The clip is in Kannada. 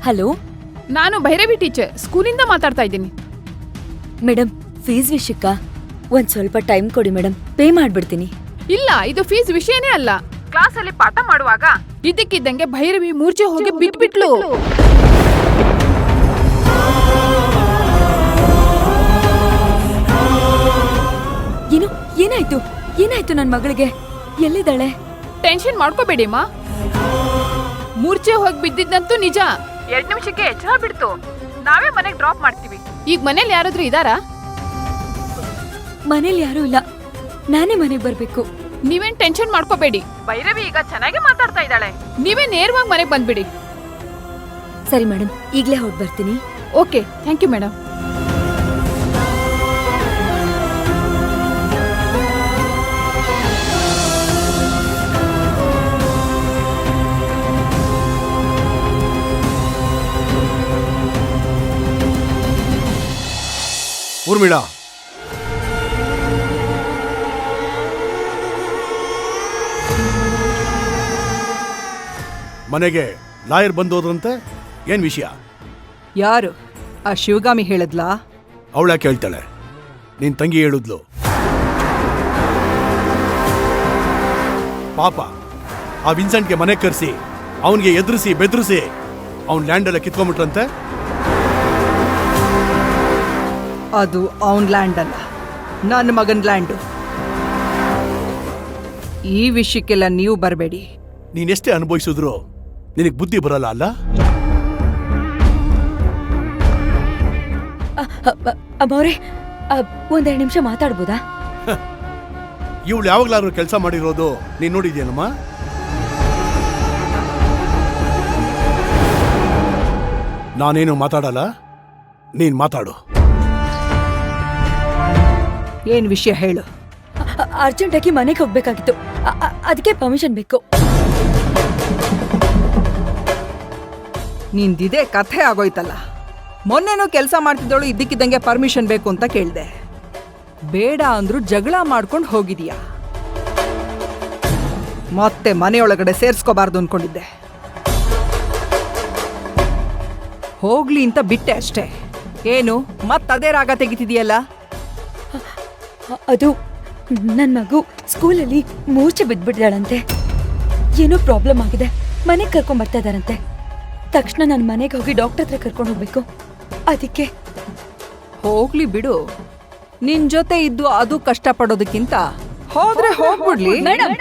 ಹಲೋ, ನಾನು ಭೈರವಿ ಟೀಚರ್, ಸ್ಕೂಲಿಂದ ಮಾತಾಡ್ತಾ ಇದ್ದೀನಿ. ಮೇಡಮ್ ಫೀಸ್ ವಿಷಯಕ್ಕ ಒಂದ್ ಸ್ವಲ್ಪ ಟೈಮ್ ಕೊಡಿ ಮೇಡಮ್, ಪೇ ಮಾಡ್ಬಿಡ್ತೀನಿ. ಇಲ್ಲ, ಇದು ಫೀಸ್ ವಿಷಯನೇ ಅಲ್ಲ. ಕ್ಲಾಸಲ್ಲಿ ಪಾಠ ಮಾಡುವಾಗ ಇದ್ದಕ್ಕಿದ್ದಂಗೆ ಭೈರವಿ ಮೂರ್ಛೆ ಹೋಗಿ ಬಿಟ್ಬಿಟ್ಲು. ಏನು ಏನಾಯ್ತು ಏನಾಯ್ತು ನನ್ ಮಗಳಿಗೆ? ಎಲ್ಲಿದ್ದಾಳೆ? ಟೆನ್ಷನ್ ಮಾಡ್ಕೋಬೇಡಿ ಅಮ್ಮ. ಮೂರ್ಛೆ ಹೋಗಿ ಬಿದ್ದಿದ್ದಂತೂ ನಿಜ. 2 ನಿಮಿಷಕ್ಕೆ ಎಚ್ಚರ ಬಿಡ್ತು. ನಾವೇ ಮನೆಗೆ ಡ್ರಾಪ್ ಮಾಡ್ತೀವಿ. ಈಗ ಮನೇಲಿ ಯಾರಾದ್ರೂ ಇದಾರಾ? ಮನೇಲಿ ಯಾರೂ ಇಲ್ಲ, ನಾನೇ ಮನೆಗೆ ಬರ್ಬೇಕು. ನೀವೇನ್ ಟೆನ್ಷನ್ ಮಾಡ್ಕೋಬೇಡಿ. ಭೈರವಿ ಈಗ ಚೆನ್ನಾಗಿ ಮಾತಾಡ್ತಾ ಇದ್ದಾಳೆ. ನೀವೇ ನೇರವಾಗಿ ಮನೆಗೆ ಬಂದ್ಬಿಡಿ. ಸರಿ ಮೇಡಮ್, ಈಗ್ಲೇ ಹೊರಟ್ ಬರ್ತೀನಿ. Okay, thank you madam. Urmila, ಮನೆಗೆ ಲಾಯರ್ ಬಂದೋದ್ರಂತೆ, ಏನ್ ವಿಷಯ? ಯಾರು? ಆ ಶಿವಗಾಮಿ ಹೇಳಿದ್ಲಾ? ಅವಳ ಕೇಳ್ತಾಳೆ, ನಿನ್ ತಂಗಿ ಹೇಳಿದ್ಲು. ಪಾಪ ಆ ವಿನ್ಸೆಂಟ್ಗೆ ಮನೆ ಕರೆಸಿ ಅವನಿಗೆ ಎದುರಿಸಿ ಬೆದರಿಸಿ ಅವನ್ ಲ್ಯಾಂಡ್ ಎಲ್ಲ ಕಿತ್ಕೊಂಡ್ಬಿಟ್ರಂತೆ. ಅದು ಅವನ್ ಲ್ಯಾಂಡ್ ಅಲ್ಲ, ನನ್ನ ಮಗನ್ ಲ್ಯಾಂಡು. ಈ ವಿಷಯಕ್ಕೆಲ್ಲ ನೀವು ಬರಬೇಡಿ. ನೀನೆಷ್ಟೇ ಅನುಭವಿಸಿದ್ರು ನಿನಗೆ ಬುದ್ಧಿ ಬರಲ್ಲ ಅಲ್ಲ? ಅಮ್ಮವ್ರೆ, 1-2 ನಿಮಿಷ ಮಾತಾಡ್ಬೋದಾ? ಇವಳು ಯಾವಾಗ್ಲಾದ್ರು ಕೆಲಸ ಮಾಡಿರೋದು ನೀನ್ ನೋಡಿದ್ಯೇನಮ್ಮ? ನಾನೇನು ಮಾತಾಡಲ್ಲ, ನೀನ್ ಮಾತಾಡು. ಏನ್ ವಿಷಯ ಹೇಳು. ಅರ್ಜೆಂಟಾಗಿ ಮನೆಗೆ ಹೋಗ್ಬೇಕಾಗಿತ್ತು, ಅದಕ್ಕೆ ಪರ್ಮಿಷನ್ ಬೇಕು. ನಿಂದಿದೆ ಕಥೆ ಆಗೋಯ್ತಲ್ಲ. ಮೊನ್ನೆನೂ ಕೆಲಸ ಮಾಡ್ತಿದ್ದವಳು ಇದ್ದಕ್ಕಿದ್ದಂಗೆ ಪರ್ಮಿಷನ್ ಬೇಕು ಅಂತ ಕೇಳ್ದೆ. ಬೇಡ ಅಂದ್ರು ಜಗಳ ಮಾಡ್ಕೊಂಡು ಹೋಗಿದೀಯಾ. ಮತ್ತೆ ಮನೆಯೊಳಗಡೆ ಸೇರ್ಸ್ಕೋಬಾರ್ದು ಅನ್ಕೊಂಡಿದ್ದೆ. ಹೋಗ್ಲಿ ಅಂತ ಬಿಟ್ಟೆ ಅಷ್ಟೇ. ಏನು ಮತ್ತದೇ ರಾಗ ತೆಗಿತಿದೀಯಲ್ಲ? ಅದು ನನ್ನ ಮಗು ಸ್ಕೂಲಲ್ಲಿ ಮೂರ್ಛೆ ಬಿದ್ಬಿಟ್ಟಿದ್ದಾಳಂತೆ. ಏನೋ ಪ್ರಾಬ್ಲಮ್ ಆಗಿದೆ, ಮನೆಗೆ ಕರ್ಕೊಂಡ್ ಬರ್ತಾ ಇದಾರಂತೆ. ತಕ್ಷಣ ನಾನು ಮನೆಗೆ ಹೋಗಿ ಡಾಕ್ಟರ್ ಹತ್ರ ಕರ್ಕೊಂಡು ಹೋಗ್ಬೇಕು. ಅದಕ್ಕೆ. ಹೋಗ್ಲಿ ಬಿಡು, ನಿನ್ ಜೊತೆ ಇದ್ದು ಅದು ಕಷ್ಟ ಪಡೋದಕ್ಕಿಂತ ಹೋದ್ರೆ ಹೋಗ್ಬಿಡ್ಲಿ. ಮೇಡಮ್